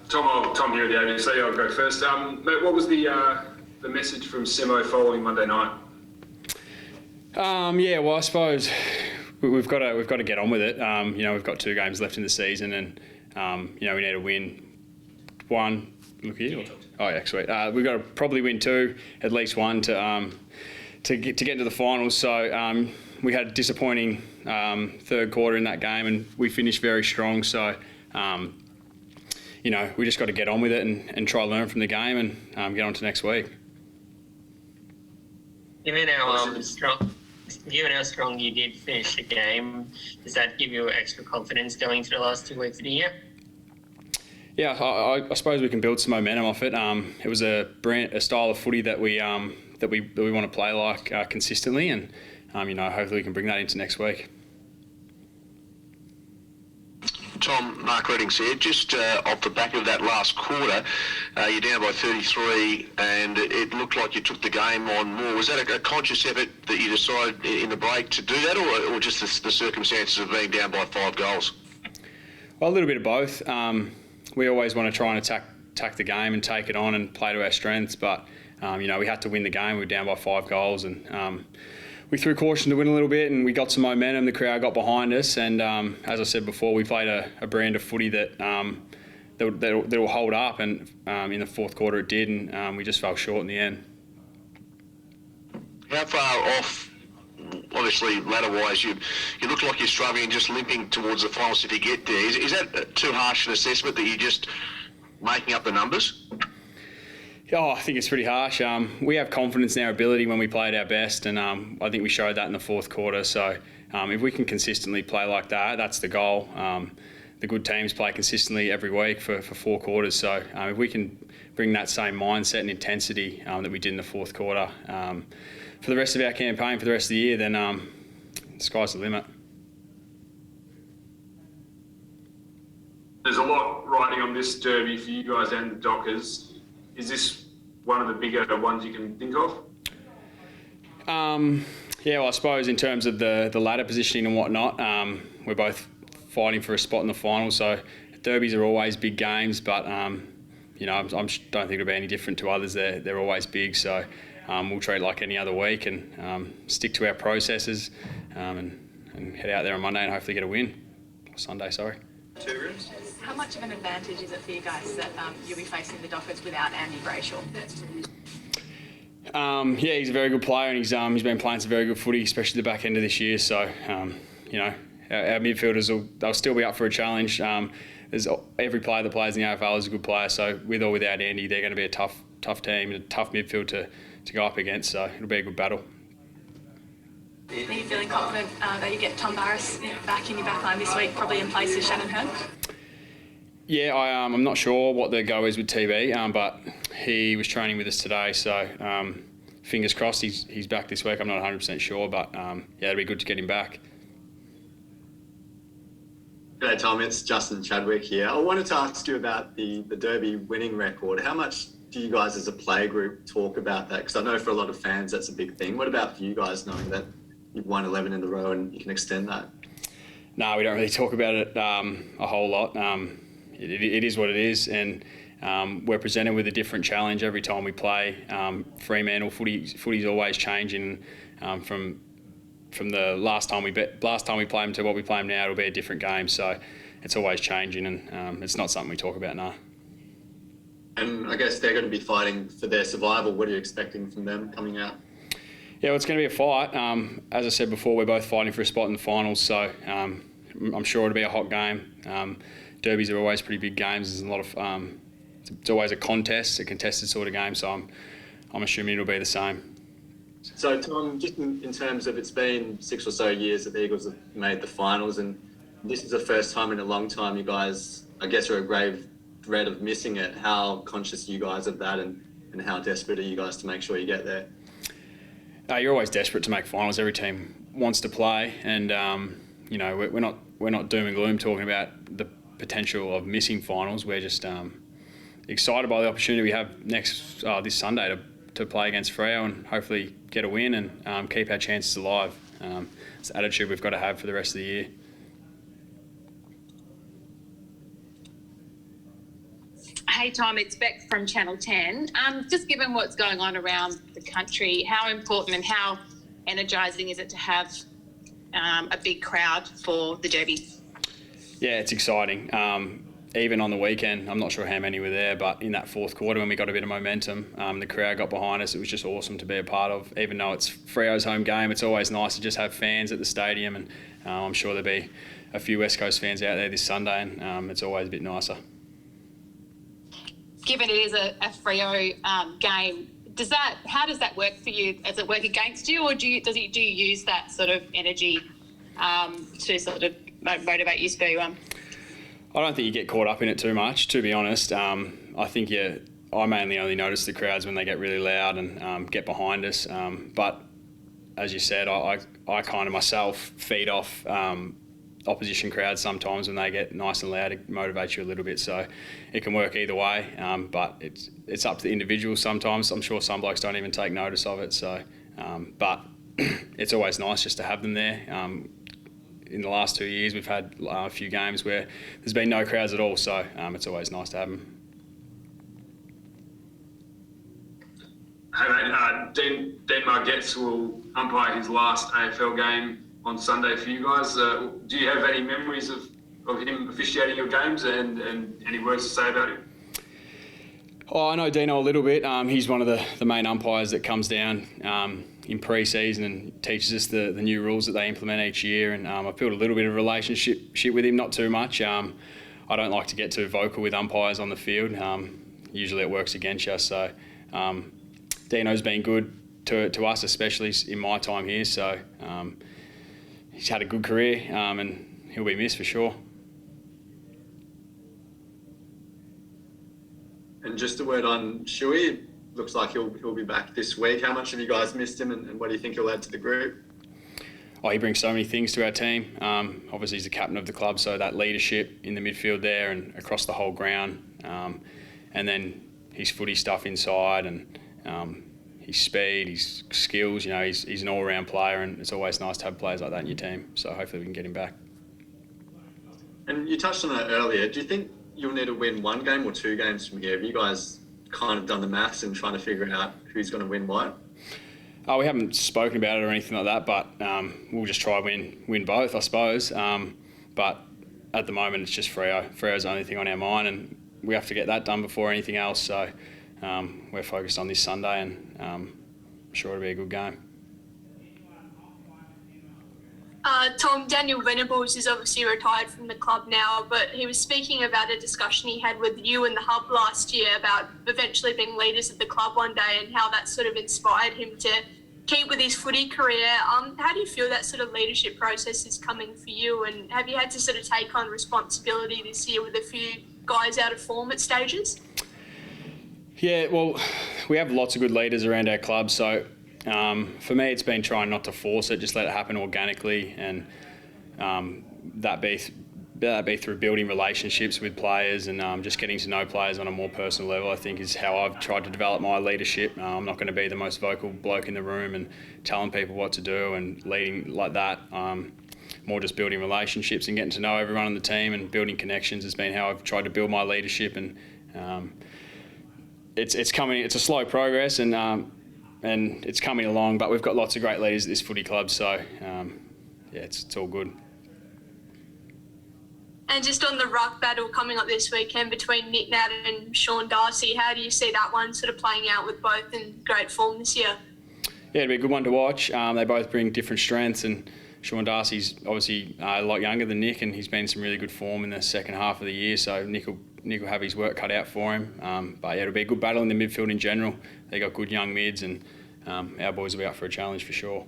Tom here at the ABC. I'll go first. Mate, what was the message from Simo following Monday night? Well, I suppose we've got to get on with it. We've got 2 games left in the season, and we need to win one. Look here. Oh yeah, sweet. We've got to probably win 2, at least one, to get into the finals. So we had a disappointing third quarter in that game, and we finished very strong. So we just got to get on with it and try to learn from the game and get on to next week. Given how strong you did finish the game, does that give you extra confidence going into the last 2 weeks of the year? Yeah, I suppose we can build some momentum off it. It was a style of footy that we want to play like consistently, and hopefully we can bring that into next week. Tom, Mark Reddings here. Just off the back of that last quarter, you're down by 33 and it looked like you took the game on more. Was that a conscious effort that you decided in the break to do that, or just the circumstances of being down by 5 goals? Well, a little bit of both. We always want to try and attack the game and take it on and play to our strengths, but we had to win the game. We were down by 5 goals, and we threw caution to win a little bit, and we got some momentum. The crowd got behind us, and as I said before, we played a brand of footy that will hold up, and in the fourth quarter it did, and we just fell short in the end. How far off? Obviously, ladder-wise, you look like you're struggling, just limping towards the finals if you get there. Is that too harsh an assessment that you're just making up the numbers? Oh, I think it's pretty harsh. We have confidence in our ability when we played our best, and I think we showed that in the fourth quarter. So if we can consistently play like that, that's the goal. The good teams play consistently every week for 4 quarters. So if we can bring that same mindset and intensity that we did in the fourth quarter for the rest of our campaign, for the rest of the year, then the sky's the limit. There's a lot riding on this derby for you guys and the Dockers. Is this one of the bigger ones you can think of? Well, I suppose in terms of the ladder positioning and whatnot, we're both fighting for a spot in the final. So derbies are always big games, but I don't think it'll be any different to others. They're always big. So we'll treat it like any other week and stick to our processes and head out there on Monday and hopefully get a win. Or Sunday, sorry. 2 rooms. How much of an advantage is it for you guys that you'll be facing the Dockers without Andy Brayshaw? He's a very good player, and he's been playing some very good footy, especially the back end of this year. So, our midfielders they'll still be up for a challenge. There's every player that plays in the AFL is a good player. So, with or without Andy, they're going to be a tough team and a tough midfield to go up against. So, it'll be a good battle. Are you feeling confident that you get Tom Barras back in your back line this week, probably in place of Shannon Hearn? Yeah, I'm not sure what the go is with TB, but he was training with us today, so fingers crossed he's back this week. I'm not 100% sure, but it'd be good to get him back. G'day Tom, it's Justin Chadwick here. I wanted to ask you about the Derby winning record. How much do you guys as a play group talk about that? Because I know for a lot of fans that's a big thing. What about for you guys knowing that you've won 11 in a row and you can extend that? No, we don't really talk about it a whole lot. It is what it is, and we're presented with a different challenge every time we play. Fremantle footy's always changing. From the last time we played them to what we play them now, it'll be a different game. So it's always changing, and it's not something we talk about now. And I guess they're going to be fighting for their survival. What are you expecting from them coming out? Yeah, well, it's going to be a fight. As I said before, we're both fighting for a spot in the finals, so I'm sure it'll be a hot game. Derbies are always pretty big games. There's a lot of it's always a contested sort of game. So I'm assuming it'll be the same. So Tom, just in terms of it's been 6 or so years that the Eagles have made the finals, and this is the first time in a long time you guys, I guess, are a grave threat of missing it. How conscious are you guys of that, and how desperate are you guys to make sure you get there? You're always desperate to make finals. Every team wants to play, and we're not doom and gloom talking about the potential of missing finals. We're just excited by the opportunity we have this Sunday to play against Freo and hopefully get a win and keep our chances alive. It's the attitude we've got to have for the rest of the year. Hey Tom, it's Beck from Channel 10. Just given what's going on around the country, how important and how energising is it to have a big crowd for the Derby? Yeah, it's exciting. Even on the weekend, I'm not sure how many were there, but in that fourth quarter when we got a bit of momentum, the crowd got behind us. It was just awesome to be a part of. Even though it's Freo's home game, it's always nice to just have fans at the stadium, and I'm sure there'll be a few West Coast fans out there this Sunday, and it's always a bit nicer. Given it is a Freo game, how does that work for you? Does it work against you, or do you use that sort of energy to sort of motivate you, Spoo? I don't think you get caught up in it too much, to be honest. I think I mainly only notice the crowds when they get really loud and get behind us. But as you said, I kind of myself feed off opposition crowds sometimes when they get nice and loud. It motivates you a little bit, so it can work either way. But it's up to the individual sometimes. I'm sure some blokes don't even take notice of it. So, but it's always nice just to have them there. In the last 2 years, we've had a few games where there's been no crowds at all, so it's always nice to have them. Hey mate, Dean Margetts will umpire his last AFL game on Sunday for you guys. Do you have any memories of him officiating your games and any words to say about him? Oh, I know Dino a little bit. He's one of the main umpires that comes down in pre-season and teaches us the new rules that they implement each year, and I've built a little bit of a relationship with him, not too much. I don't like to get too vocal with umpires on the field. Usually it works against you, so Dino's been good to us, especially in my time here, so he's had a good career and he'll be missed for sure. And just a word on Shuey. Looks like he'll be back this week. How much have you guys missed him, and what do you think he'll add to the group? Oh, he brings so many things to our team. Obviously, he's the captain of the club, so that leadership in the midfield there and across the whole ground. And then his footy stuff inside and his speed, his skills. You know, he's an all-round player, and it's always nice to have players like that in your team. So hopefully we can get him back. And you touched on it earlier. Do you think you'll need to win one game or two games from here? Have you guys kind of done the maths and trying to figure out who's going to win what? We haven't spoken about it or anything like that, but we'll just try win both, I suppose. But at the moment, it's just Freo. Freo's the only thing on our mind, and we have to get that done before anything else. So we're focused on this Sunday, and I'm sure it'll be a good game. Tom, Daniel Venables is obviously retired from the club now, but he was speaking about a discussion he had with you in the hub last year about eventually being leaders of the club one day and how that sort of inspired him to keep with his footy career. How do you feel that sort of leadership process is coming for you, and have you had to sort of take on responsibility this year with a few guys out of form at stages? Yeah, well, we have lots of good leaders around our club, so for me, it's been trying not to force it, just let it happen organically, and that be through building relationships with players and just getting to know players on a more personal level. I think is how I've tried to develop my leadership. I'm not going to be the most vocal bloke in the room and telling people what to do and leading like that. More just building relationships and getting to know everyone on the team and building connections has been how I've tried to build my leadership, and it's coming. It's a slow progress, and it's coming along, but we've got lots of great leaders at this footy club, so yeah, it's all good. And just on the ruck battle coming up this weekend between Nick Nat and Sean Darcy, how do you see that one sort of playing out with both in great form this year? Yeah, it'll be a good one to watch. They both bring different strengths, and Sean Darcy's obviously a lot younger than Nick, and he's been in some really good form in the second half of the year, so Nick will have his work cut out for him. But yeah, it'll be a good battle in the midfield in general. They got good young mids, and our boys will be up for a challenge for sure.